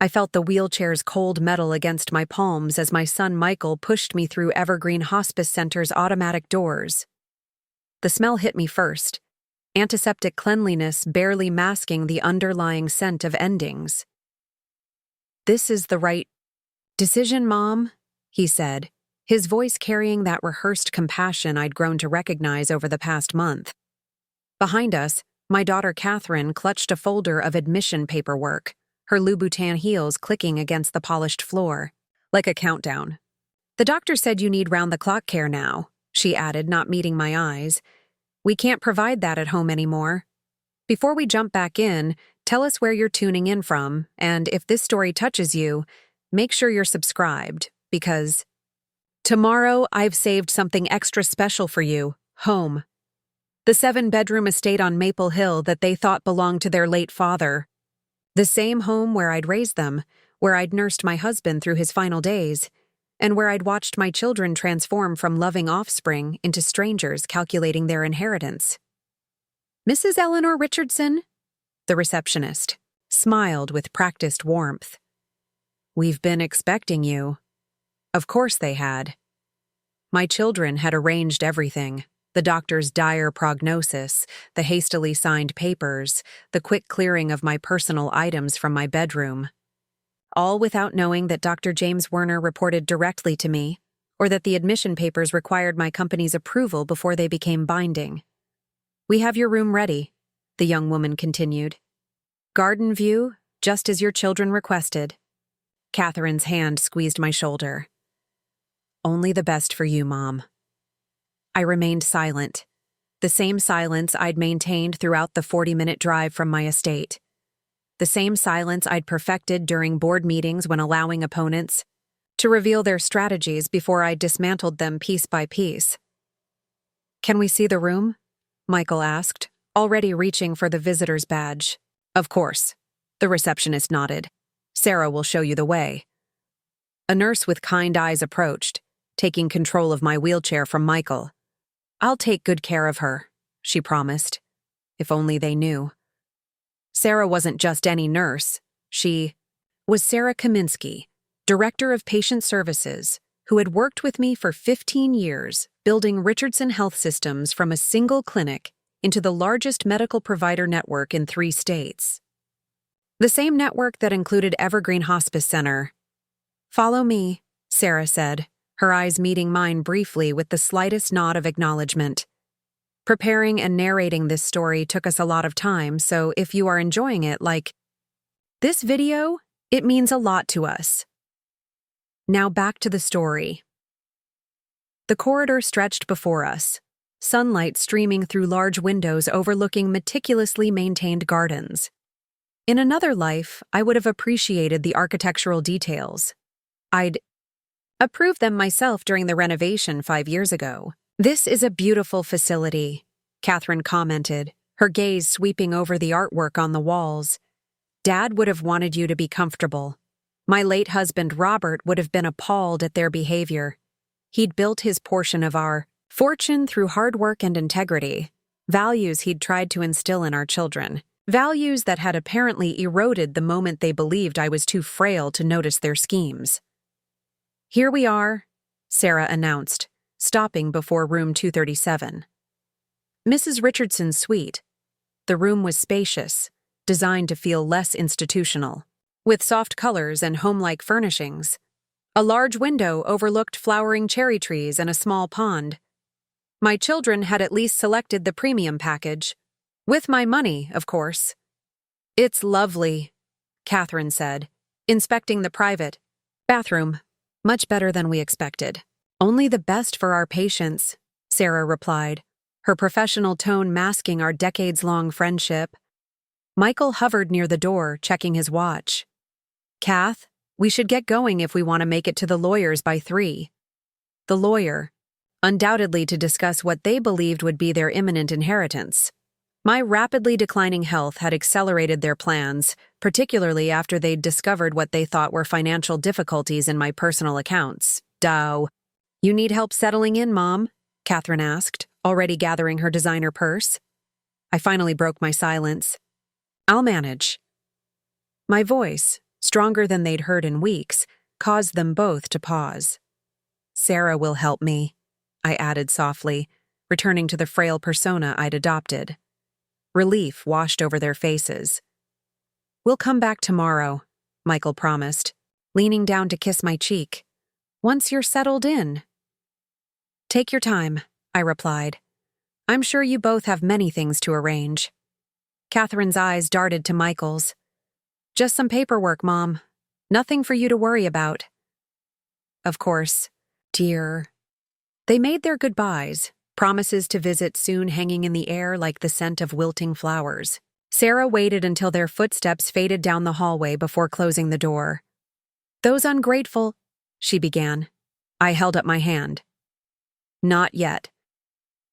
I felt the wheelchair's cold metal against my palms as my son Michael pushed me through Evergreen Hospice Center's automatic doors. The smell hit me first, antiseptic cleanliness barely masking the underlying scent of endings. "This is the right decision, Mom," he said, his voice carrying that rehearsed compassion I'd grown to recognize over the past month. Behind us, my daughter Catherine clutched a folder of admission paperwork, her Louboutin heels clicking against the polished floor, like a countdown. "The doctor said you need round-the-clock care now," she added, not meeting my eyes. "We can't provide that at home anymore. Before we jump back in, tell us where you're tuning in from, and if this story touches you, make sure you're subscribed, because tomorrow I've saved something extra special for you, home. The 7-bedroom estate on Maple Hill that they thought belonged to their late father. The same home where I'd raised them, where I'd nursed my husband through his final days, and where I'd watched my children transform from loving offspring into strangers calculating their inheritance." "Mrs. Eleanor Richardson?" The receptionist smiled with practiced warmth. "We've been expecting you." Of course they had. My children had arranged everything. The doctor's dire prognosis, the hastily signed papers, the quick clearing of my personal items from my bedroom. All without knowing that Dr. James Werner reported directly to me, or that the admission papers required my company's approval before they became binding. "We have your room ready," the young woman continued. "Garden view, just as your children requested." Catherine's hand squeezed my shoulder. "Only the best for you, Mom." I remained silent, the same silence I'd maintained throughout the 40-minute drive from my estate. The same silence I'd perfected during board meetings when allowing opponents to reveal their strategies before I dismantled them piece by piece. "Can we see the room?" Michael asked, already reaching for the visitor's badge. "Of course," the receptionist nodded. "Sarah will show you the way." A nurse with kind eyes approached, taking control of my wheelchair from Michael. "I'll take good care of her," she promised. If only they knew. Sarah wasn't just any nurse. She was Sarah Kaminsky, Director of Patient Services, who had worked with me for 15 years, building Richardson Health Systems from a single clinic into the largest medical provider network in 3 states. The same network that included Evergreen Hospice Center. "Follow me," Sarah said, her eyes meeting mine briefly with the slightest nod of acknowledgement. Preparing and narrating this story took us a lot of time, so if you are enjoying it like this video, it means a lot to us. Now back to the story. The corridor stretched before us, sunlight streaming through large windows overlooking meticulously maintained gardens. In another life, I would have appreciated the architectural details. I'd approved them myself during the renovation 5 years ago. "This is a beautiful facility," Catherine commented, her gaze sweeping over the artwork on the walls. "Dad would have wanted you to be comfortable. My late husband Robert would have been appalled at their behavior. He'd built his portion of our fortune through hard work and integrity, values he'd tried to instill in our children, values that had apparently eroded the moment they believed I was too frail to notice their schemes." "Here we are," Sarah announced, stopping before room 237. Mrs. Richardson's suite. The room was spacious, designed to feel less institutional, with soft colors and home-like furnishings. A large window overlooked flowering cherry trees and a small pond. My children had at least selected the premium package. With my money, of course. "It's lovely," Catherine said, inspecting the private bathroom. "Much better than we expected." "Only the best for our patients," Sarah replied, her professional tone masking our decades-long friendship. Michael hovered near the door, checking his watch. "Kath, we should get going if we want to make it to the lawyers by 3. The lawyer, undoubtedly to discuss what they believed would be their imminent inheritance. My rapidly declining health had accelerated their plans, particularly after they'd discovered what they thought were financial difficulties in my personal accounts. "Dow. You need help settling in, Mom?" Catherine asked, already gathering her designer purse. I finally broke my silence. "I'll manage." My voice, stronger than they'd heard in weeks, caused them both to pause. "Sarah will help me," I added softly, returning to the frail persona I'd adopted. Relief washed over their faces. "We'll come back tomorrow," Michael promised, leaning down to kiss my cheek. "Once you're settled in." "Take your time," I replied. "I'm sure you both have many things to arrange." Catherine's eyes darted to Michael's. "Just some paperwork, Mom. Nothing for you to worry about." "Of course, dear." They made their goodbyes, promises to visit soon hanging in the air like the scent of wilting flowers. Sarah waited until their footsteps faded down the hallway before closing the door. "Those ungrateful," she began. I held up my hand. "Not yet.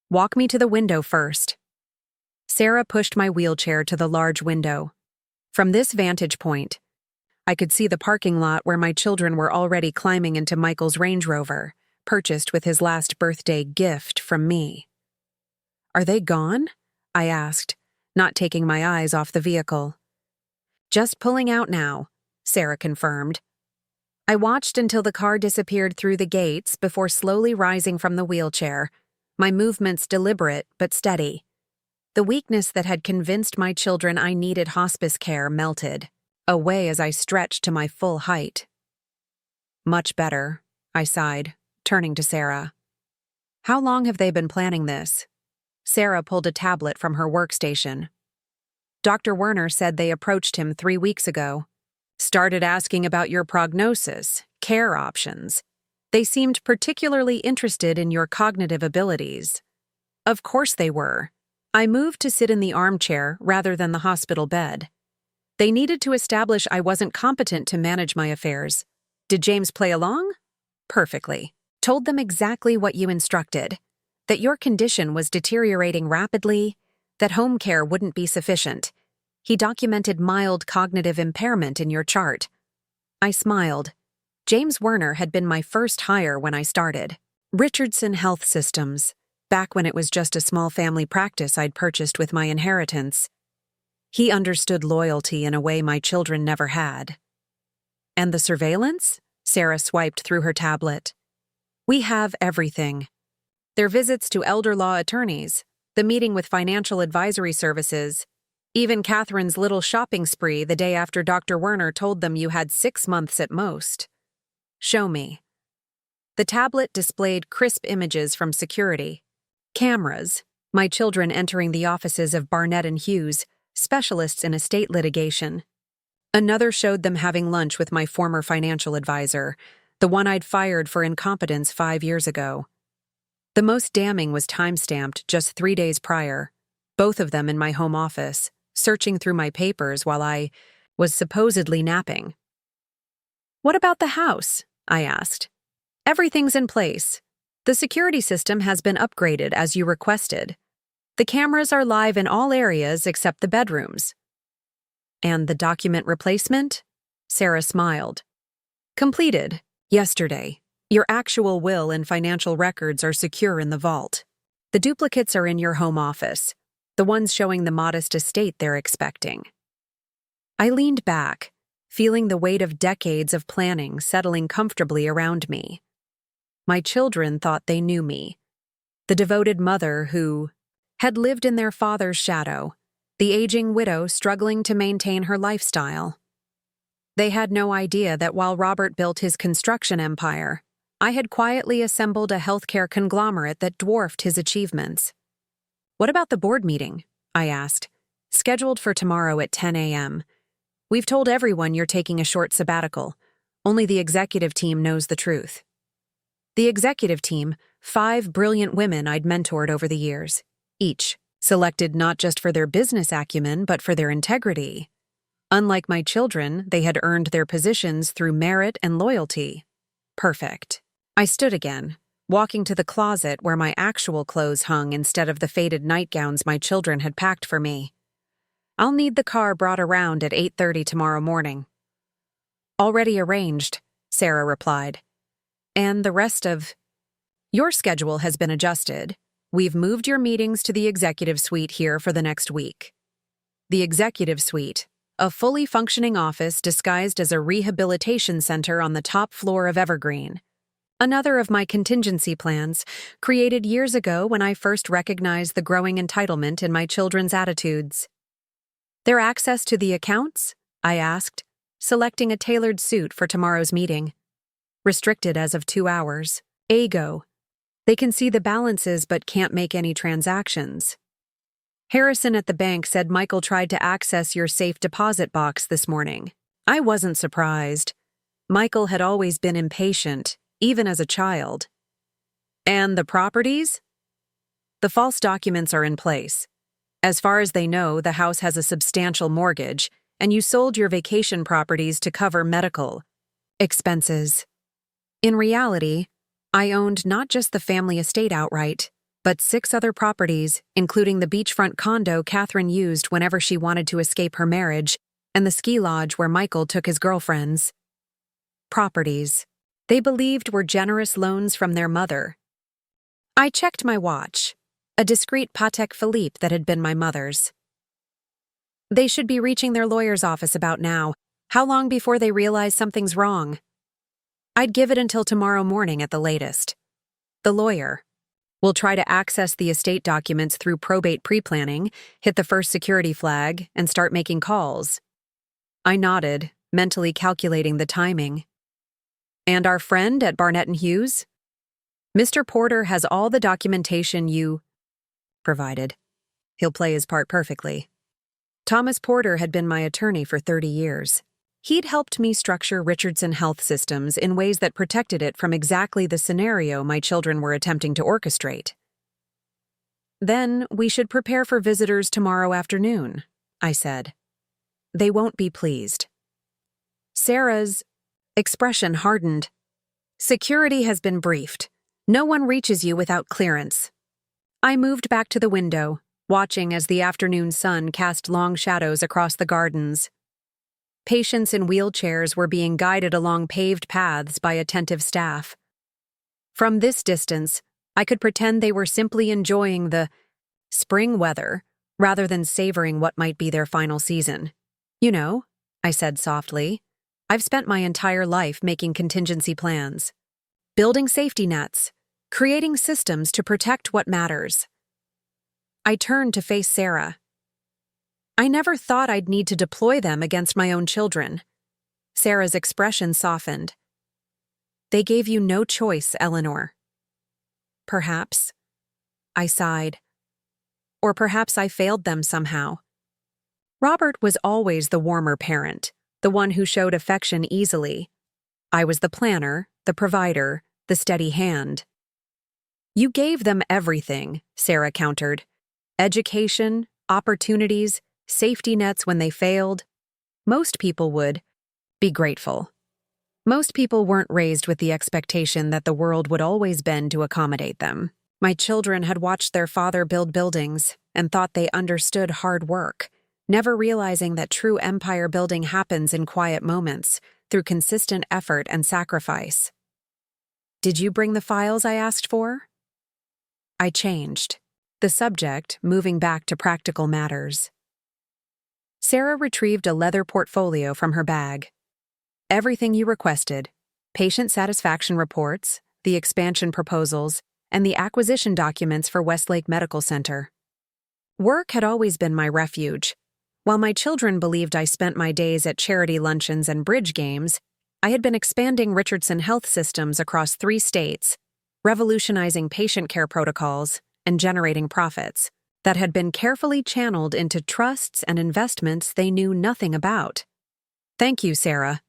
Walk me to the window first." Sarah pushed my wheelchair to the large window. From this vantage point, I could see the parking lot where my children were already climbing into Michael's Range Rover, purchased with his last birthday gift from me. "Are they gone?" I asked, not taking my eyes off the vehicle. "Just pulling out now," Sarah confirmed. I watched until the car disappeared through the gates before slowly rising from the wheelchair, my movements deliberate but steady. The weakness that had convinced my children I needed hospice care melted, away as I stretched to my full height. "Much better," I sighed, turning to Sarah. "How long have they been planning this?" Sarah pulled a tablet from her workstation. "Dr. Werner said they approached him 3 weeks ago. Started asking about your prognosis, care options. They seemed particularly interested in your cognitive abilities." Of course they were. I moved to sit in the armchair rather than the hospital bed. They needed to establish I wasn't competent to manage my affairs. Did James play along? Perfectly. Told them exactly what you instructed. That your condition was deteriorating rapidly, that home care wouldn't be sufficient. He documented mild cognitive impairment in your chart. I smiled. James Werner had been my first hire when I started. Richardson Health Systems, back when it was just a small family practice I'd purchased with my inheritance. He understood loyalty in a way my children never had. "And the surveillance?" Sarah swiped through her tablet. "We have everything. Their visits to elder law attorneys, the meeting with financial advisory services, even Catherine's little shopping spree the day after Dr. Werner told them you had 6 months at most." "Show me." The tablet displayed crisp images from security. Cameras, my children entering the offices of Barnett and Hughes, specialists in estate litigation. Another showed them having lunch with my former financial advisor, the one I'd fired for incompetence 5 years ago. The most damning was time-stamped just 3 days prior, both of them in my home office, searching through my papers while I was supposedly napping. "What about the house?" I asked. "Everything's in place. The security system has been upgraded as you requested. The cameras are live in all areas except the bedrooms." "And the document replacement?" Sarah smiled. "Completed. Yesterday. Your actual will and financial records are secure in the vault. The duplicates are in your home office, the ones showing the modest estate they're expecting." I leaned back, feeling the weight of decades of planning settling comfortably around me. My children thought they knew me. The devoted mother who had lived in their father's shadow, the aging widow struggling to maintain her lifestyle. They had no idea that while Robert built his construction empire, I had quietly assembled a healthcare conglomerate that dwarfed his achievements. "What about the board meeting?" I asked. "Scheduled for tomorrow at 10 a.m. We've told everyone you're taking a short sabbatical. Only the executive team knows the truth." The executive team, 5 brilliant women I'd mentored over the years, each selected not just for their business acumen but for their integrity. Unlike my children, they had earned their positions through merit and loyalty. Perfect. I stood again, walking to the closet where my actual clothes hung instead of the faded nightgowns my children had packed for me. "I'll need the car brought around at 8:30 tomorrow morning." "Already arranged," Sarah replied. "And the rest of your schedule has been adjusted. We've moved your meetings to the executive suite here for the next week." The executive suite, a fully functioning office disguised as a rehabilitation center on the top floor of Evergreen. Another of my contingency plans, created years ago when I first recognized the growing entitlement in my children's attitudes. "Their access to the accounts?" I asked, selecting a tailored suit for tomorrow's meeting. "Restricted as of 2 hours. AGO. They can see the balances but can't make any transactions. Harrison at the bank said Michael tried to access your safe deposit box this morning." I wasn't surprised. Michael had always been impatient, even as a child. "And the properties?" "The false documents are in place. As far as they know, the house has a substantial mortgage, and you sold your vacation properties to cover medical expenses. In reality, I owned not just the family estate outright, but 6 other properties, including the beachfront condo Catherine used whenever she wanted to escape her marriage, and the ski lodge where Michael took his girlfriends. Properties they believed were generous loans from their mother. I checked my watch, a discreet Patek Philippe that had been my mother's. "They should be reaching their lawyer's office about now. How long before they realize something's wrong?" "I'd give it until tomorrow morning at the latest. The lawyer will try to access the estate documents through probate pre-planning, hit the first security flag, and start making calls." I nodded, mentally calculating the timing. "And our friend at Barnett and Hughes?" "Mr. Porter has all the documentation you provided. He'll play his part perfectly." Thomas Porter had been my attorney for 30 years. He'd helped me structure Richardson Health Systems in ways that protected it from exactly the scenario my children were attempting to orchestrate. "Then we should prepare for visitors tomorrow afternoon," I said. "They won't be pleased." Sarah's expression hardened. "Security has been briefed. No one reaches you without clearance." I moved back to the window, watching as the afternoon sun cast long shadows across the gardens. Patients in wheelchairs were being guided along paved paths by attentive staff. From this distance, I could pretend they were simply enjoying the spring weather rather than savoring what might be their final season. "You know," I said softly, "I've spent my entire life making contingency plans, building safety nets, creating systems to protect what matters." I turned to face Sarah. "I never thought I'd need to deploy them against my own children." Sarah's expression softened. "They gave you no choice, Eleanor." "Perhaps." I sighed. "Or perhaps I failed them somehow." Robert was always the warmer parent, the one who showed affection easily. I was the planner, the provider, the steady hand. "You gave them everything," Sarah countered. "Education, opportunities, safety nets when they failed. Most people would be grateful. Most people weren't raised with the expectation that the world would always bend to accommodate them. My children had watched their father build buildings and thought they understood hard work, never realizing that true empire building happens in quiet moments, through consistent effort and sacrifice." "Did you bring the files I asked for?" I changed, the subject moving back to practical matters. Sarah retrieved a leather portfolio from her bag. "Everything you requested: patient satisfaction reports, the expansion proposals, and the acquisition documents for Westlake Medical Center." Work had always been my refuge. While my children believed I spent my days at charity luncheons and bridge games, I had been expanding Richardson Health Systems across 3 states, revolutionizing patient care protocols, and generating profits that had been carefully channeled into trusts and investments they knew nothing about. "Thank you, Sarah."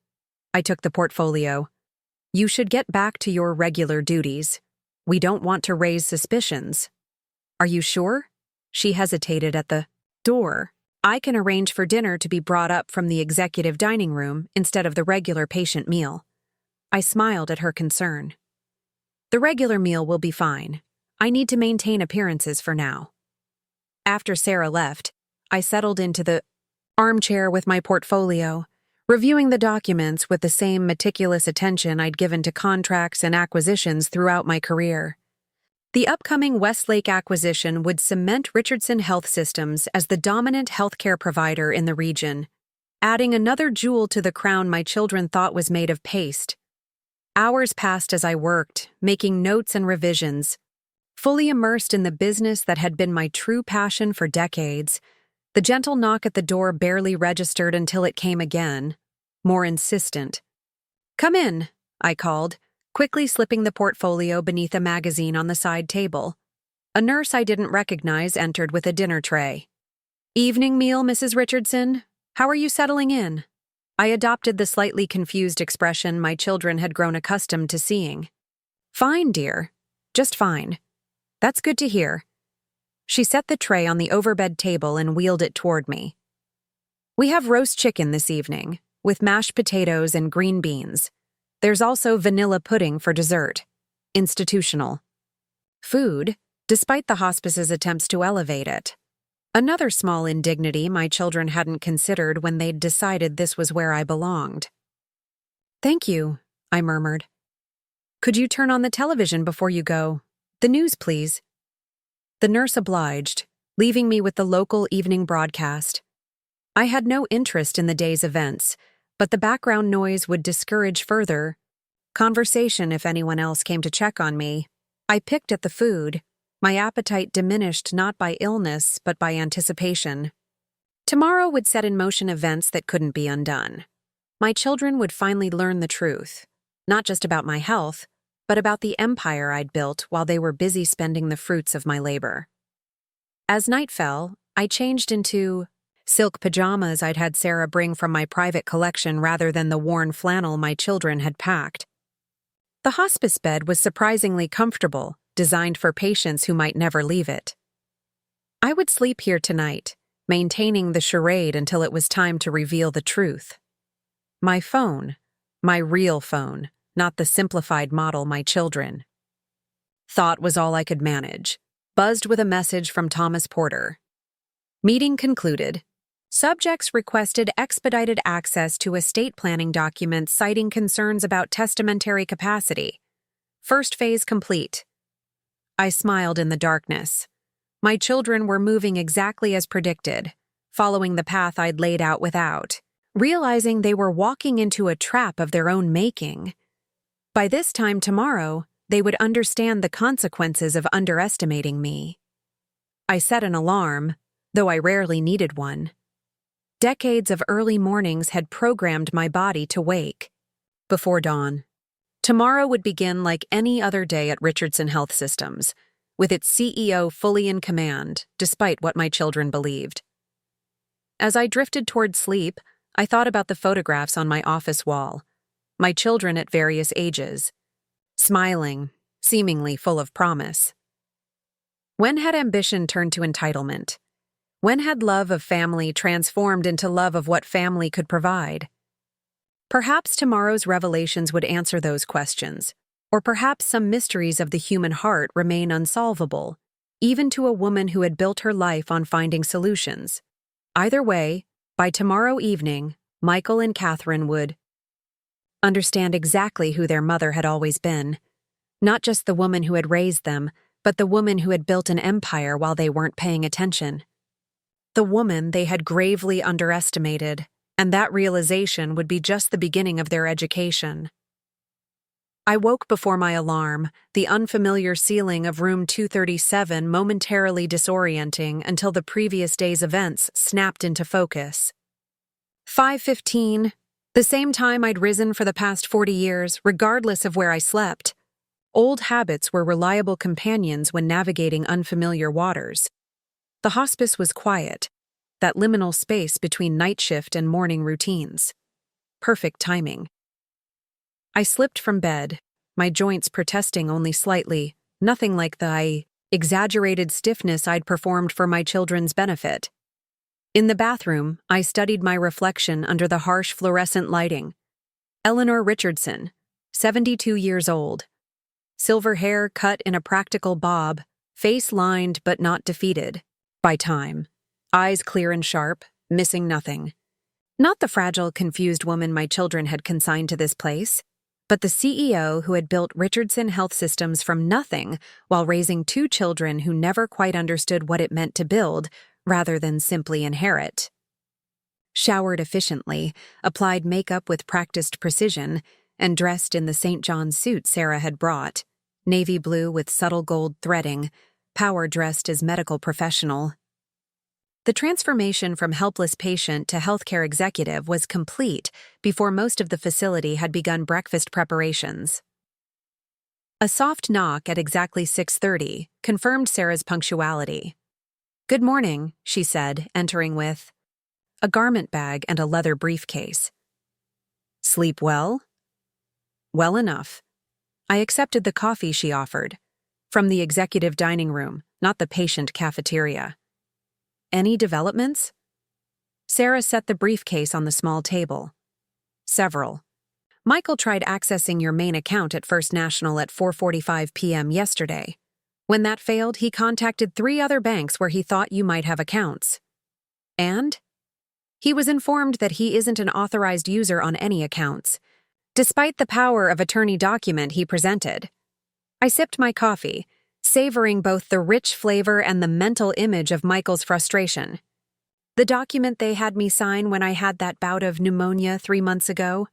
I took the portfolio. "You should get back to your regular duties. We don't want to raise suspicions." "Are you sure?" She hesitated at the door. "I can arrange for dinner to be brought up from the executive dining room instead of the regular patient meal." I smiled at her concern. "The regular meal will be fine. I need to maintain appearances for now." After Sarah left, I settled into the armchair with my portfolio, reviewing the documents with the same meticulous attention I'd given to contracts and acquisitions throughout my career. The upcoming Westlake acquisition would cement Richardson Health Systems as the dominant healthcare provider in the region. adding another jewel to the crown my children thought was made of paste. Hours passed as I worked, making notes and revisions, fully immersed in the business that had been my true passion for decades. The gentle knock at the door barely registered until it came again, more insistent. "Come in," I called, quickly slipping the portfolio beneath a magazine on the side table. A nurse I didn't recognize entered with a dinner tray. "Evening meal, Mrs. Richardson? How are you settling in?" I adopted the slightly confused expression my children had grown accustomed to seeing. "Fine, dear. Just fine. That's good to hear." She set the tray on the overbed table and wheeled it toward me. "We have roast chicken this evening, with mashed potatoes and green beans. There's also vanilla pudding for dessert. Institutional food, despite the hospice's attempts to elevate it. Another small indignity my children hadn't considered when they'd decided this was where I belonged. "Thank you," I murmured. "Could you turn on the television before you go? The news, please." The nurse obliged, leaving me with the local evening broadcast. I had no interest in the day's events, but the background noise would discourage further conversation if anyone else came to check on me. I picked at the food, my appetite diminished not by illness but by anticipation. Tomorrow would set in motion events that couldn't be undone. My children would finally learn the truth, not just about my health, but about the empire I'd built while they were busy spending the fruits of my labor. As night fell, I changed into silk pajamas I'd had Sarah bring from my private collection rather than the worn flannel my children had packed. The hospice bed was surprisingly comfortable, designed for patients who might never leave it. I would sleep here tonight, maintaining the charade until it was time to reveal the truth. My phone, my real phone, not the simplified model my children thought was all I could manage, buzzed with a message from Thomas Porter. Meeting concluded. Subjects requested expedited access to estate planning documents citing concerns about testamentary capacity. First phase complete. I smiled in the darkness. My children were moving exactly as predicted, following the path I'd laid out without, realizing they were walking into a trap of their own making. By this time tomorrow, they would understand the consequences of underestimating me. I set an alarm, though I rarely needed one. Decades of early mornings had programmed my body to wake. Before dawn, tomorrow would begin like any other day at Richardson Health Systems, with its CEO fully in command, despite what my children believed. As I drifted toward sleep, I thought about the photographs on my office wall, my children at various ages, smiling, seemingly full of promise. When had ambition turned to entitlement? When had love of family transformed into love of what family could provide? Perhaps tomorrow's revelations would answer those questions, or perhaps some mysteries of the human heart remain unsolvable, even to a woman who had built her life on finding solutions. Either way, by tomorrow evening, Michael and Catherine would understand exactly who their mother had always been, not just the woman who had raised them, but the woman who had built an empire while they weren't paying attention. The woman they had gravely underestimated, and that realization would be just the beginning of their education. I woke before my alarm, the unfamiliar ceiling of room 237 momentarily disorienting until the previous day's events snapped into focus. 5:15, the same time I'd risen for the past 40 years, regardless of where I slept. Old habits were reliable companions when navigating unfamiliar waters. The hospice was quiet, that liminal space between night shift and morning routines. Perfect timing. I slipped from bed, my joints protesting only slightly, nothing like the exaggerated stiffness I'd performed for my children's benefit. In the bathroom, I studied my reflection under the harsh fluorescent lighting. Eleanor Richardson, 72 years old. Silver hair cut in a practical bob, face lined but not defeated by time, eyes clear and sharp, missing nothing. Not the fragile, confused woman my children had consigned to this place, but the CEO who had built Richardson Health Systems from nothing while raising two children who never quite understood what it meant to build rather than simply inherit. showered efficiently, applied makeup with practiced precision, and dressed in the St. John's suit Sarah had brought, navy blue with subtle gold threading, Power dressed as medical professional. The transformation from helpless patient to healthcare executive was complete before most of the facility had begun breakfast preparations. A soft knock at exactly 6:30 confirmed Sarah's punctuality. "Good morning," she said, entering with a garment bag and a leather briefcase. "Sleep well?" "Well enough." I accepted the coffee she offered, from the executive dining room, not the patient cafeteria. "Any developments?" Sarah set the briefcase on the small table. "Several. Michael tried accessing your main account at First National at 4:45 p.m. yesterday. When that failed, he contacted 3 other banks where he thought you might have accounts. And? He was informed that he isn't an authorized user on any accounts, despite the power of attorney document he presented." I sipped my coffee, savoring both the rich flavor and the mental image of Michael's frustration. "The document they had me sign when I had that bout of pneumonia 3 months ago?"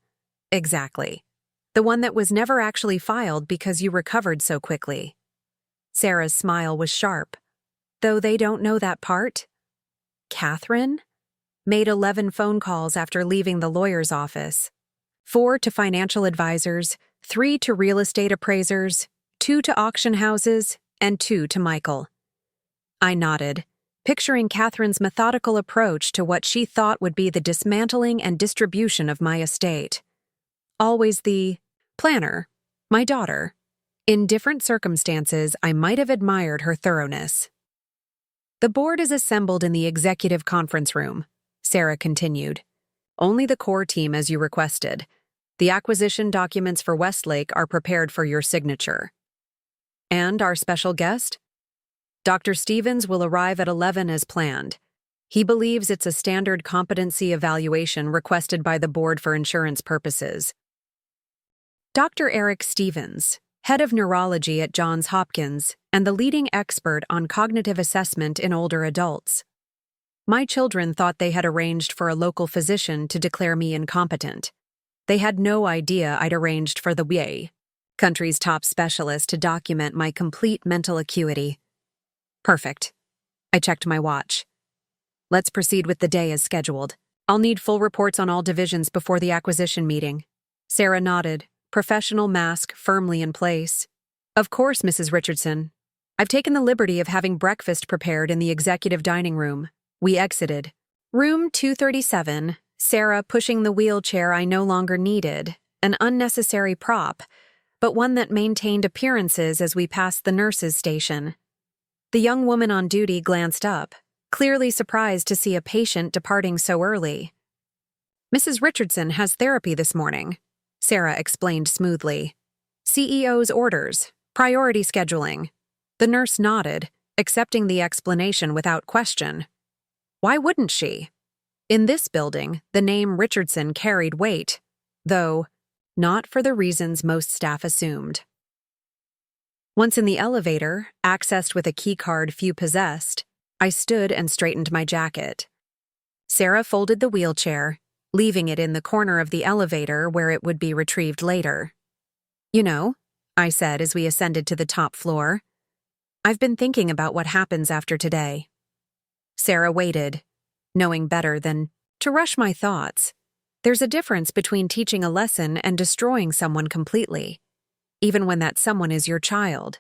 "Exactly. The one that was never actually filed because you recovered so quickly." Sarah's smile was sharp. "Though they don't know that part?" "Catherine made 11 phone calls after leaving the lawyer's office. 4 to financial advisors, 3 to real estate appraisers, 2 to auction houses, and 2 to Michael." I nodded, picturing Catherine's methodical approach to what she thought would be the dismantling and distribution of my estate. Always the planner, my daughter. In different circumstances, I might have admired her thoroughness. "The board is assembled in the executive conference room," Sarah continued. "Only the core team as you requested. The acquisition documents for Westlake are prepared for your signature." "And our special guest?" "Dr. Stevens will arrive at 11 as planned. He believes it's a standard competency evaluation requested by the board for insurance purposes." Dr. Eric Stevens, head of neurology at Johns Hopkins and the leading expert on cognitive assessment in older adults. My children thought they had arranged for a local physician to declare me incompetent. They had no idea I'd arranged for the WA, country's top specialist, to document my complete mental acuity. "Perfect." I checked my watch. "Let's proceed with the day as scheduled. I'll need full reports on all divisions before the acquisition meeting." Sarah nodded, professional mask firmly in place. "Of course, Mrs. Richardson. I've taken the liberty of having breakfast prepared in the executive dining room." We exited. Room 237, Sarah pushing the wheelchair I no longer needed, an unnecessary prop, but one that maintained appearances as we passed the nurse's station. The young woman on duty glanced up, clearly surprised to see a patient departing so early. "Mrs. Richardson has therapy this morning," Sarah explained smoothly. "CEO's orders, priority scheduling." The nurse nodded, accepting the explanation without question. Why wouldn't she? In this building, the name Richardson carried weight, though not for the reasons most staff assumed. Once in the elevator, accessed with a keycard few possessed, I stood and straightened my jacket. Sarah folded the wheelchair, leaving it in the corner of the elevator where it would be retrieved later. "You know," I said as we ascended to the top floor, "I've been thinking about what happens after today." Sarah waited, knowing better than to rush my thoughts. There's a difference between teaching a lesson and destroying someone completely, even when that someone is your child.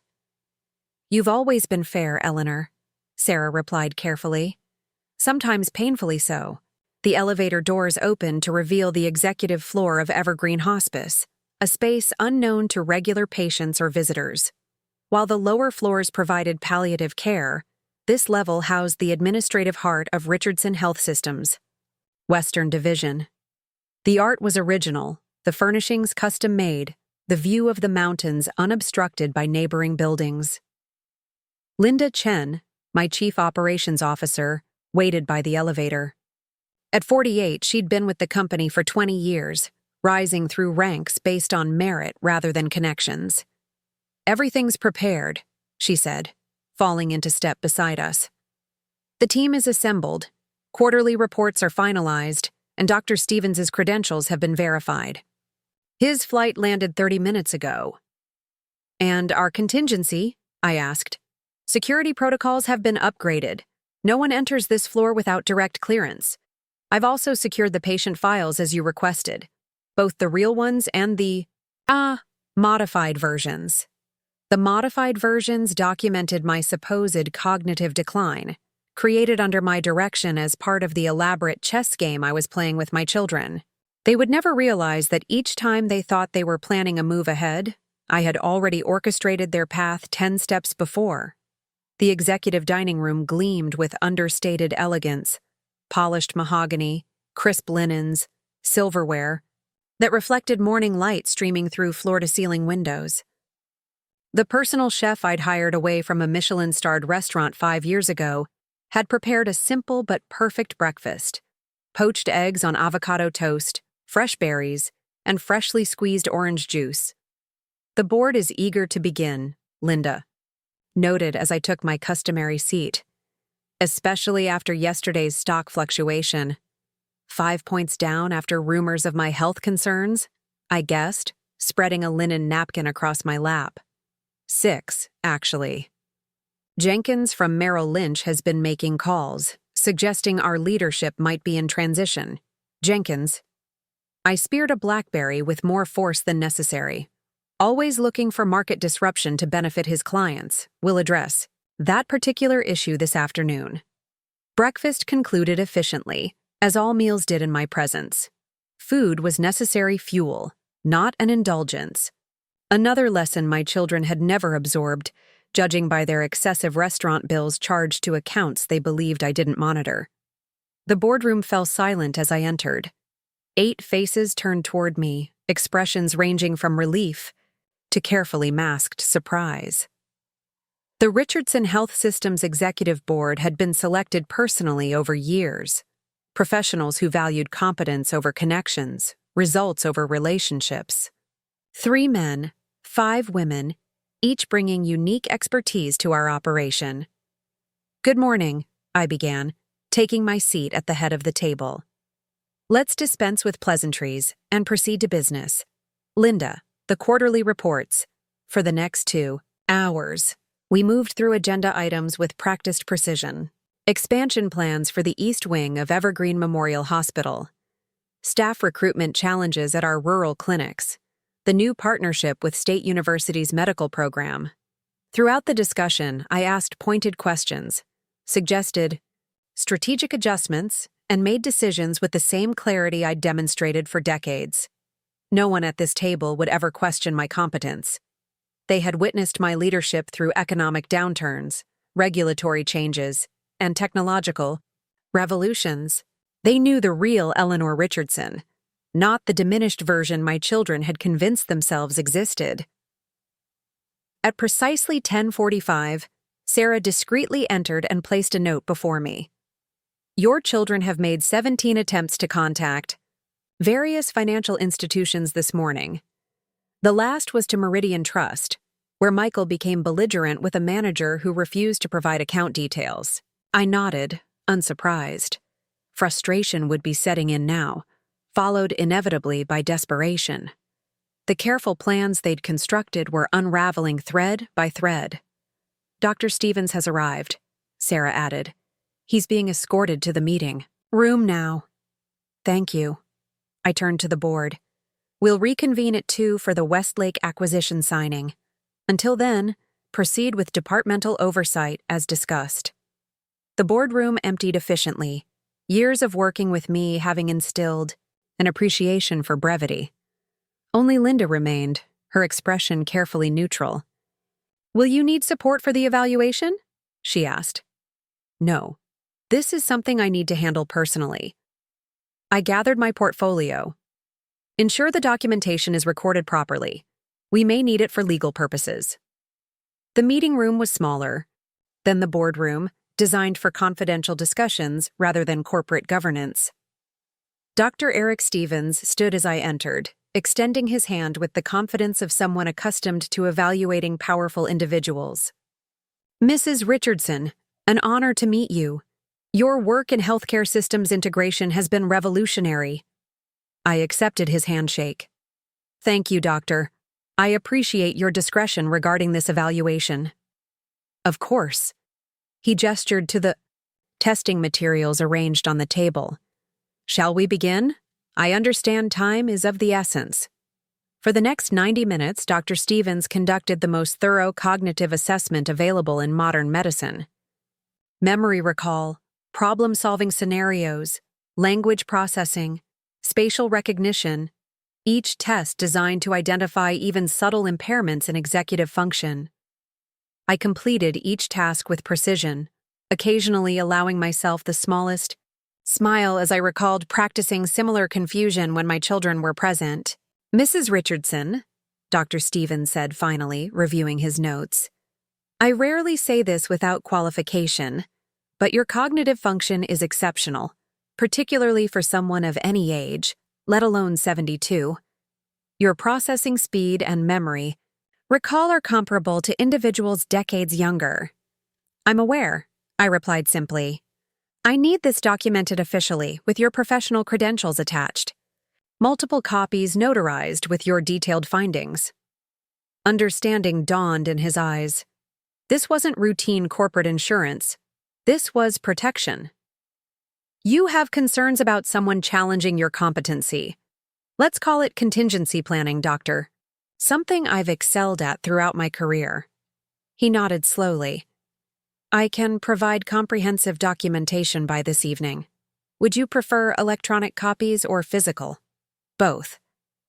"You've always been fair, Eleanor," Sarah replied carefully. "Sometimes painfully so." The elevator doors opened to reveal the executive floor of Evergreen Hospice, a space unknown to regular patients or visitors. While the lower floors provided palliative care, this level housed the administrative heart of Richardson Health Systems, Western Division. The art was original, the furnishings custom-made, the view of the mountains unobstructed by neighboring buildings. Linda Chen, my chief operations officer, waited by the elevator. At 48, she'd been with the company for 20 years, rising through ranks based on merit rather than connections. "Everything's prepared," she said, falling into step beside us. "The team is assembled. Quarterly reports are finalized, and Dr. Stevens's credentials have been verified. His flight landed 30 minutes ago. And our contingency? I asked. Security protocols have been upgraded. No one enters this floor without direct clearance. I've also secured the patient files as you requested, both the real ones and the, modified versions. The modified versions documented my supposed cognitive decline, created under my direction as part of the elaborate chess game I was playing with my children. They would never realize that each time they thought they were planning a move ahead, I had already orchestrated their path 10 steps before. The executive dining room gleamed with understated elegance, polished mahogany, crisp linens, silverware that reflected morning light streaming through floor-to-ceiling windows. The personal chef I'd hired away from a Michelin-starred restaurant 5 years ago had prepared a simple but perfect breakfast: poached eggs on avocado toast, fresh berries, and freshly squeezed orange juice. "The board is eager to begin," Linda noted as I took my customary seat. "Especially after yesterday's stock fluctuation. 5 points down after rumors of my health concerns," I guessed, spreading a linen napkin across my lap. 6, actually. Jenkins from Merrill Lynch has been making calls, suggesting our leadership might be in transition. Jenkins. I speared a BlackBerry with more force than necessary. Always looking for market disruption to benefit his clients, will address that particular issue this afternoon. Breakfast concluded efficiently, as all meals did in my presence. Food was necessary fuel, not an indulgence. Another lesson my children had never absorbed, judging by their excessive restaurant bills charged to accounts they believed I didn't monitor. The boardroom fell silent as I entered. 8 faces turned toward me, expressions ranging from relief to carefully masked surprise. The Richardson Health System's executive board had been selected personally over years. Professionals who valued competence over connections, results over relationships. 3 men, 5 women, each bringing unique expertise to our operation. "Good morning," I began, taking my seat at the head of the table. "Let's dispense with pleasantries and proceed to business. Linda, the quarterly reports." For the next 2 hours, we moved through agenda items with practiced precision. Expansion plans for the East Wing of Evergreen Memorial Hospital. Staff recruitment challenges at our rural clinics. The new partnership with State University's medical program. Throughout the discussion, I asked pointed questions, suggested strategic adjustments, and made decisions with the same clarity I'd demonstrated for decades. No one at this table would ever question my competence. They had witnessed my leadership through economic downturns, regulatory changes, and technological revolutions. They knew the real Eleanor Richardson, not the diminished version my children had convinced themselves existed. At precisely 10:45, Sarah discreetly entered and placed a note before me. "Your children have made 17 attempts to contact various financial institutions this morning. The last was to Meridian Trust, where Michael became belligerent with a manager who refused to provide account details." I nodded, unsurprised. Frustration would be setting in now, followed inevitably by desperation. The careful plans they'd constructed were unraveling thread by thread. "Dr. Stevens has arrived," Sarah added. "He's being escorted to the meeting room now." "Thank you." I turned to the board. "We'll reconvene at 2 for the Westlake acquisition signing. Until then, proceed with departmental oversight as discussed." The boardroom emptied efficiently, years of working with me having instilled an appreciation for brevity. Only Linda remained, her expression carefully neutral. "Will you need support for the evaluation?" she asked. "No. This is something I need to handle personally." I gathered my portfolio. "Ensure the documentation is recorded properly. We may need it for legal purposes." The meeting room was smaller than the boardroom, designed for confidential discussions rather than corporate governance. Dr. Eric Stevens stood as I entered, extending his hand with the confidence of someone accustomed to evaluating powerful individuals. "Mrs. Richardson, an honor to meet you. Your work in healthcare systems integration has been revolutionary. I accepted his handshake. Thank you, doctor. I appreciate your discretion regarding this evaluation. Of course. He gestured to the testing materials arranged on the table. Shall we begin? I understand time is of the essence. For the next 90 minutes, Dr. Stevens conducted the most thorough cognitive assessment available in modern medicine. Memory recall, problem-solving scenarios, language processing, spatial recognition, each test designed to identify even subtle impairments in executive function. I completed each task with precision, occasionally allowing myself the smallest smile as I recalled practicing similar confusion when my children were present. Mrs. Richardson, Dr. Stevens said finally, reviewing his notes. I rarely say this without qualification, but your cognitive function is exceptional, particularly for someone of any age, let alone 72. Your processing speed and memory recall are comparable to individuals decades younger. I'm aware, I replied simply. I need this documented officially with your professional credentials attached. Multiple copies notarized with your detailed findings. Understanding dawned in his eyes. This wasn't routine corporate insurance. This was protection. You have concerns about someone challenging your competency. Let's call it contingency planning, doctor. Something I've excelled at throughout my career. He nodded slowly. I can provide comprehensive documentation by this evening. Would you prefer electronic copies or physical? Both.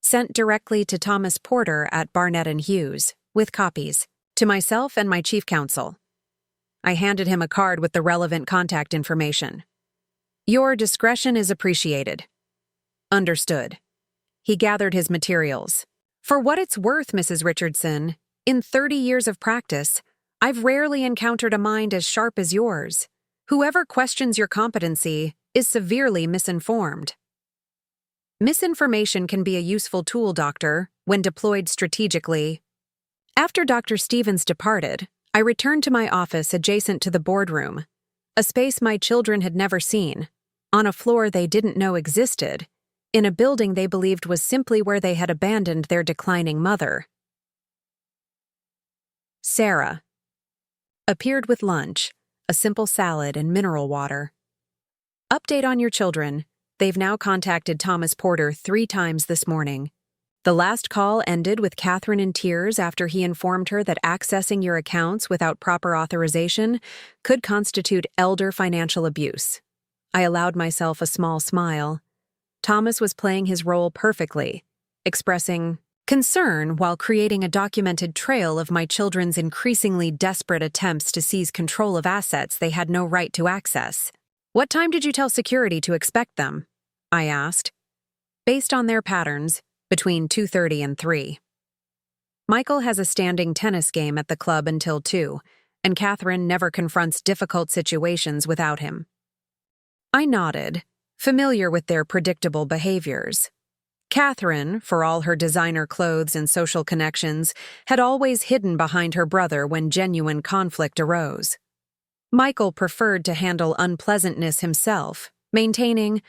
Sent directly to Thomas Porter at Barnett and Hughes, with copies, to myself and my chief counsel. I handed him a card with the relevant contact information. Your discretion is appreciated. Understood. He gathered his materials. For what it's worth, Mrs. Richardson, in 30 years of practice, I've rarely encountered a mind as sharp as yours. Whoever questions your competency is severely misinformed. Misinformation can be a useful tool, doctor, when deployed strategically. After Dr. Stevens departed, I returned to my office adjacent to the boardroom, a space my children had never seen, on a floor they didn't know existed, in a building they believed was simply where they had abandoned their declining mother. Sarah appeared with lunch, a simple salad and mineral water. Update on your children. They've now contacted Thomas Porter 3 times this morning. The last call ended with Catherine in tears after he informed her that accessing your accounts without proper authorization could constitute elder financial abuse. I allowed myself a small smile. Thomas was playing his role perfectly, expressing concern while creating a documented trail of my children's increasingly desperate attempts to seize control of assets they had no right to access. What time did you tell security to expect them? I asked. Based on their patterns, between 2:30 and 3. Michael has a standing tennis game at the club until 2, and Catherine never confronts difficult situations without him. I nodded, familiar with their predictable behaviors. Catherine, for all her designer clothes and social connections, had always hidden behind her brother when genuine conflict arose. Michael preferred to handle unpleasantness himself, maintaining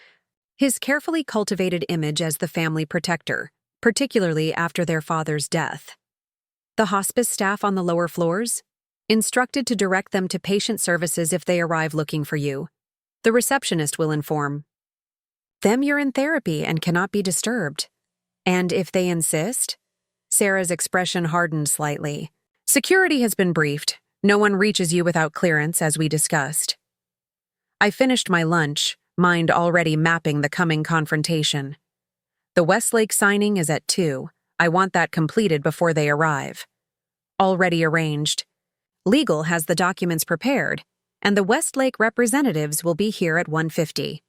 his carefully cultivated image as the family protector, particularly after their father's death. The hospice staff on the lower floors? Instructed to direct them to patient services if they arrive looking for you. The receptionist will inform them you're in therapy and cannot be disturbed. And if they insist? Sarah's expression hardened slightly. Security has been briefed. No one reaches you without clearance, as we discussed. I finished my lunch, mind already mapping the coming confrontation. The Westlake signing is at 2. I want that completed before they arrive. Already arranged. Legal has the documents prepared, and the Westlake representatives will be here at 1:50.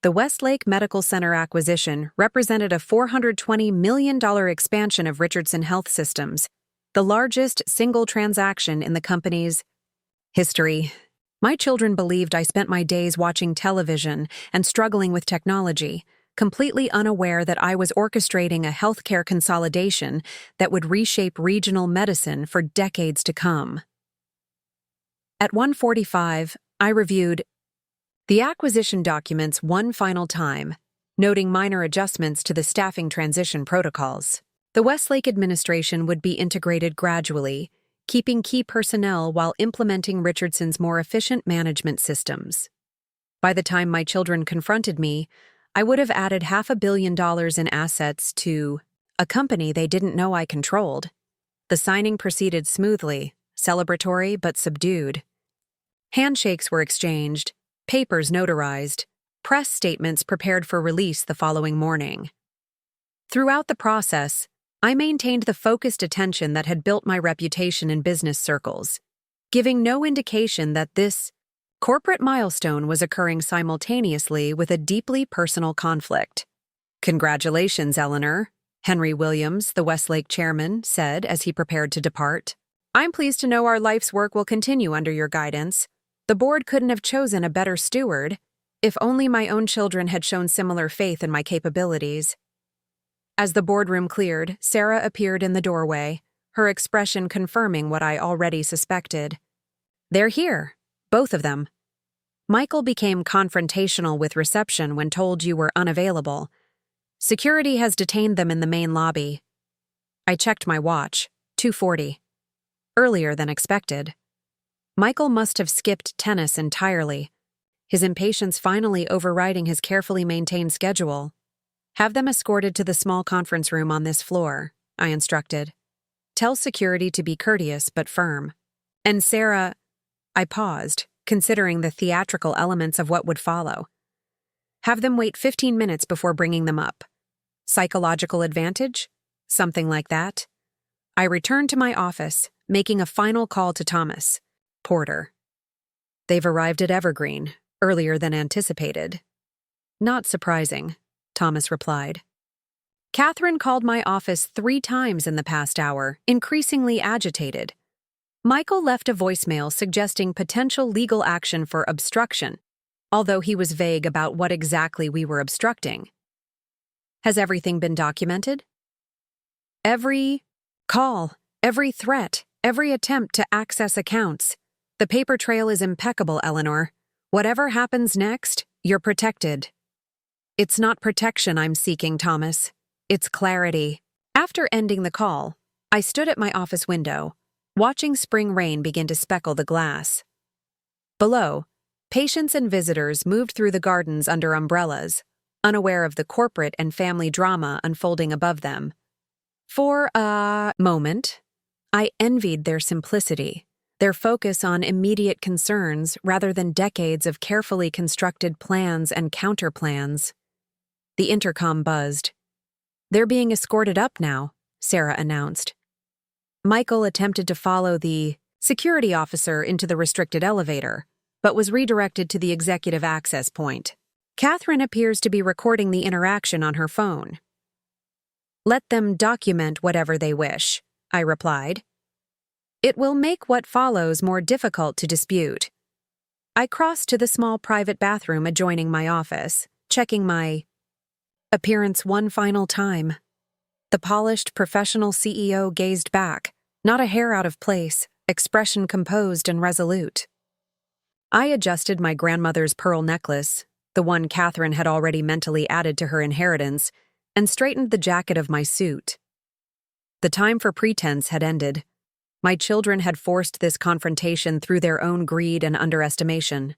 The Westlake Medical Center acquisition represented a $420 million expansion of Richardson Health Systems, the largest single transaction in the company's history. My children believed I spent my days watching television and struggling with technology, completely unaware that I was orchestrating a healthcare consolidation that would reshape regional medicine for decades to come. At 1:45, I reviewed the acquisition documents one final time, noting minor adjustments to the staffing transition protocols. The Westlake administration would be integrated gradually, keeping key personnel while implementing Richardson's more efficient management systems. By the time my children confronted me, I would have added $500 million in assets to a company they didn't know I controlled. The signing proceeded smoothly, celebratory but subdued. Handshakes were exchanged, papers notarized, press statements prepared for release the following morning. Throughout the process, I maintained the focused attention that had built my reputation in business circles, giving no indication that this corporate milestone was occurring simultaneously with a deeply personal conflict. "Congratulations, Eleanor," Henry Williams, the Westlake chairman, said as he prepared to depart. "I'm pleased to know our life's work will continue under your guidance. The board couldn't have chosen a better steward. If only my own children had shown similar faith in my capabilities." As the boardroom cleared, Sarah appeared in the doorway, her expression confirming what I already suspected. "They're here, both of them." Michael became confrontational with reception when told you were unavailable. "Security has detained them in the main lobby." I checked my watch, 2:40. Earlier than expected. Michael must have skipped tennis entirely, his impatience finally overriding his carefully maintained schedule. "Have them escorted to the small conference room on this floor," I instructed. "Tell security to be courteous but firm." And Sarah, I paused, considering the theatrical elements of what would follow. "Have them wait 15 minutes before bringing them up. Psychological advantage? Something like that." I returned to my office, making a final call to Thomas. "Porter. They've arrived at Evergreen, earlier than anticipated." "Not surprising," Thomas replied. Catherine called my office 3 times in the past hour, increasingly agitated. Michael left a voicemail suggesting potential legal action for obstruction, although he was vague about what exactly we were obstructing. "Has everything been documented?" "Every call, every threat, every attempt to access accounts. The paper trail is impeccable, Eleanor. Whatever happens next, you're protected." "It's not protection I'm seeking, Thomas. It's clarity." After ending the call, I stood at my office window, watching spring rain begin to speckle the glass. Below, patients and visitors moved through the gardens under umbrellas, unaware of the corporate and family drama unfolding above them. For a moment, I envied their simplicity, their focus on immediate concerns rather than decades of carefully constructed plans and counterplans. The intercom buzzed. "They're being escorted up now," Sarah announced. Michael attempted to follow the security officer into the restricted elevator, but was redirected to the executive access point. Catherine appears to be recording the interaction on her phone. "Let them document whatever they wish," I replied. "It will make what follows more difficult to dispute." I crossed to the small private bathroom adjoining my office, checking my appearance one final time. The polished, professional CEO gazed back, not a hair out of place, expression composed and resolute. I adjusted my grandmother's pearl necklace, the one Catherine had already mentally added to her inheritance, and straightened the jacket of my suit. The time for pretense had ended. My children had forced this confrontation through their own greed and underestimation.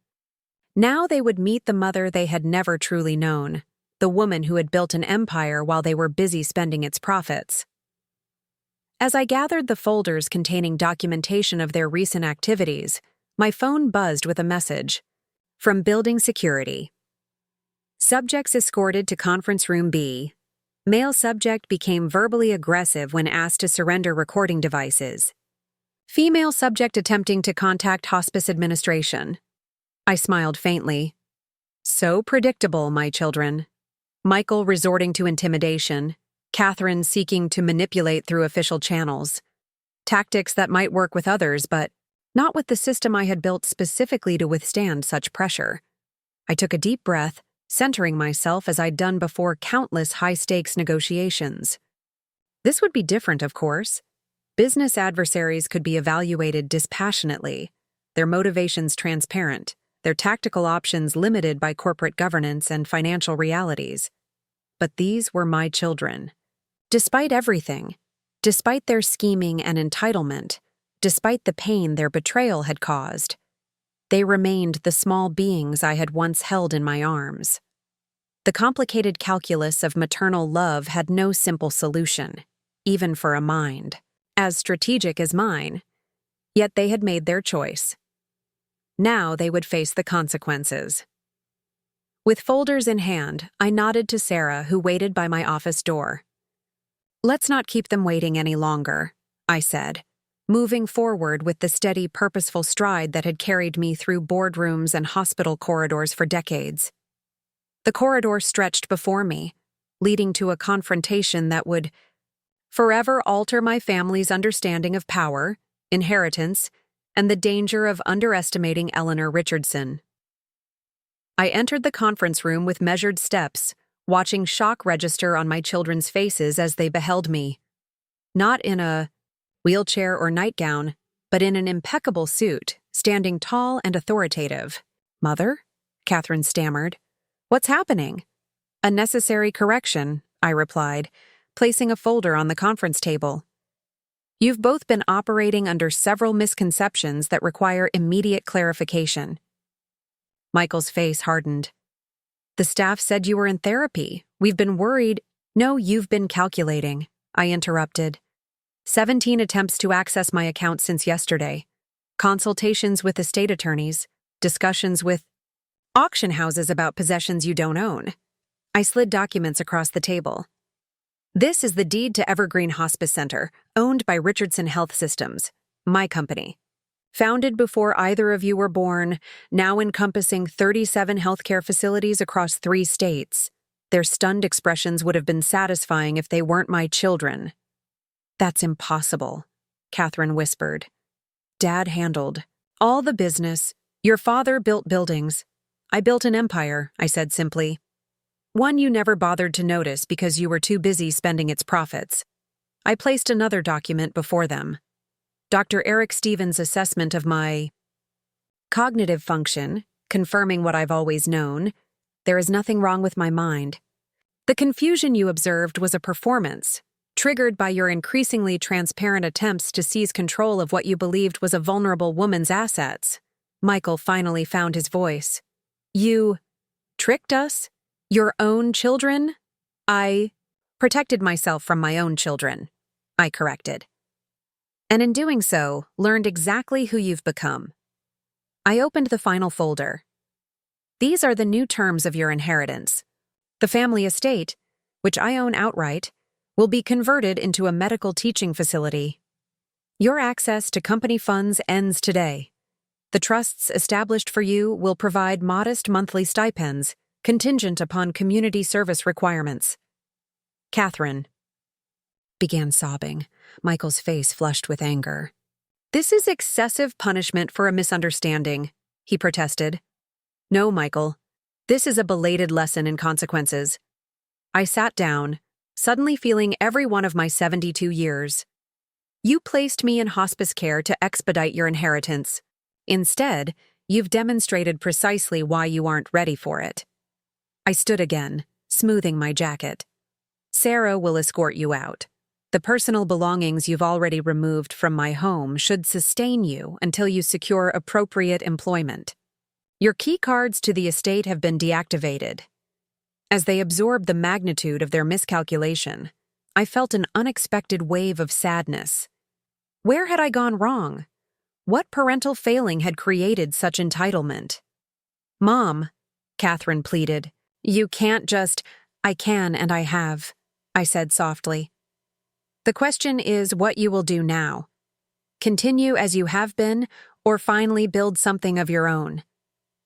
Now they would meet the mother they had never truly known, the woman who had built an empire while they were busy spending its profits. As I gathered the folders containing documentation of their recent activities, my phone buzzed with a message. From Building Security. Subjects escorted to Conference Room B. Male subject became verbally aggressive when asked to surrender recording devices. Female subject attempting to contact hospice administration. I smiled faintly. So predictable, my children. Michael resorting to intimidation, Catherine seeking to manipulate through official channels. Tactics that might work with others, but not with the system I had built specifically to withstand such pressure. I took a deep breath, centering myself as I'd done before countless high-stakes negotiations. This would be different, of course. Business adversaries could be evaluated dispassionately, their motivations transparent, their tactical options limited by corporate governance and financial realities. But these were my children. Despite everything, despite their scheming and entitlement, despite the pain their betrayal had caused, they remained the small beings I had once held in my arms. The complicated calculus of maternal love had no simple solution, even for a mind as strategic as mine. Yet they had made their choice. Now they would face the consequences. With folders in hand, I nodded to Sarah, who waited by my office door. "Let's not keep them waiting any longer," I said, moving forward with the steady, purposeful stride that had carried me through boardrooms and hospital corridors for decades. The corridor stretched before me, leading to a confrontation that would forever alter my family's understanding of power, inheritance, and the danger of underestimating Eleanor Richardson. I entered the conference room with measured steps, watching shock register on my children's faces as they beheld me. Not in a wheelchair or nightgown, but in an impeccable suit, standing tall and authoritative. "Mother?" Catherine stammered. "What's happening?" "A necessary correction," I replied, placing a folder on the conference table. "You've both been operating under several misconceptions that require immediate clarification." Michael's face hardened. "The staff said you were in therapy. We've been worried." "No, you've been calculating," I interrupted. 17 attempts to access my account since yesterday. Consultations with estate attorneys, discussions with auction houses about possessions you don't own. I slid documents across the table. "This is the deed to Evergreen Hospice Center, owned by Richardson Health Systems, my company. Founded before either of you were born, now encompassing 37 healthcare facilities across 3 states. Their stunned expressions would have been satisfying if they weren't my children." "That's impossible," Catherine whispered. "Dad handled all the business. Your father built buildings. I built an empire," I said simply. "One you never bothered to notice because you were too busy spending its profits." I placed another document before them. Dr. Eric Stevens' assessment of my cognitive function, confirming what I've always known. There is nothing wrong with my mind. The confusion you observed was a performance, triggered by your increasingly transparent attempts to seize control of what you believed was a vulnerable woman's assets. Michael finally found his voice. "You tricked us? Your own children?" "I protected myself from my own children," I corrected. "And in doing so, learned exactly who you've become." I opened the final folder. "These are the new terms of your inheritance. The family estate, which I own outright, will be converted into a medical teaching facility. Your access to company funds ends today. The trusts established for you will provide modest monthly stipends, contingent upon community service requirements." Catherine began sobbing, Michael's face flushed with anger. "This is excessive punishment for a misunderstanding," he protested. "No, Michael. This is a belated lesson in consequences." I sat down, suddenly feeling every one of my 72 years. "You placed me in hospice care to expedite your inheritance. Instead, you've demonstrated precisely why you aren't ready for it." I stood again, smoothing my jacket. "Sarah will escort you out. The personal belongings you've already removed from my home should sustain you until you secure appropriate employment. Your key cards to the estate have been deactivated." As they absorbed the magnitude of their miscalculation, I felt an unexpected wave of sadness. Where had I gone wrong? What parental failing had created such entitlement? "Mom," Catherine pleaded, "you can't just—" "I can and I have," I said softly. "The question is what you will do now. Continue as you have been, or finally build something of your own.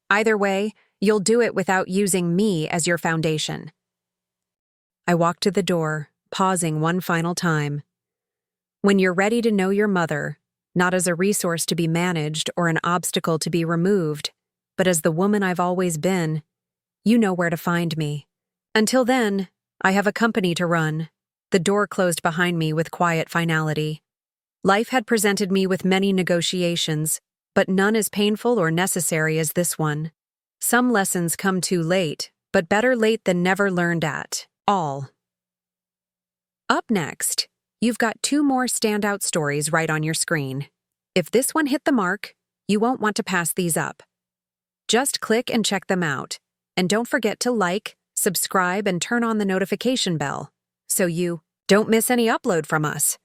Either way, you'll do it without using me as your foundation." I walked to the door, pausing one final time. "When you're ready to know your mother, not as a resource to be managed or an obstacle to be removed, but as the woman I've always been, you know where to find me. Until then, I have a company to run." The door closed behind me with quiet finality. Life had presented me with many negotiations, but none as painful or necessary as this one. Some lessons come too late, but better late than never learned at all. Up next, you've got 2 more standout stories right on your screen. If this one hit the mark, you won't want to pass these up. Just click and check them out. And don't forget to like, subscribe, and turn on the notification bell so you don't miss any upload from us.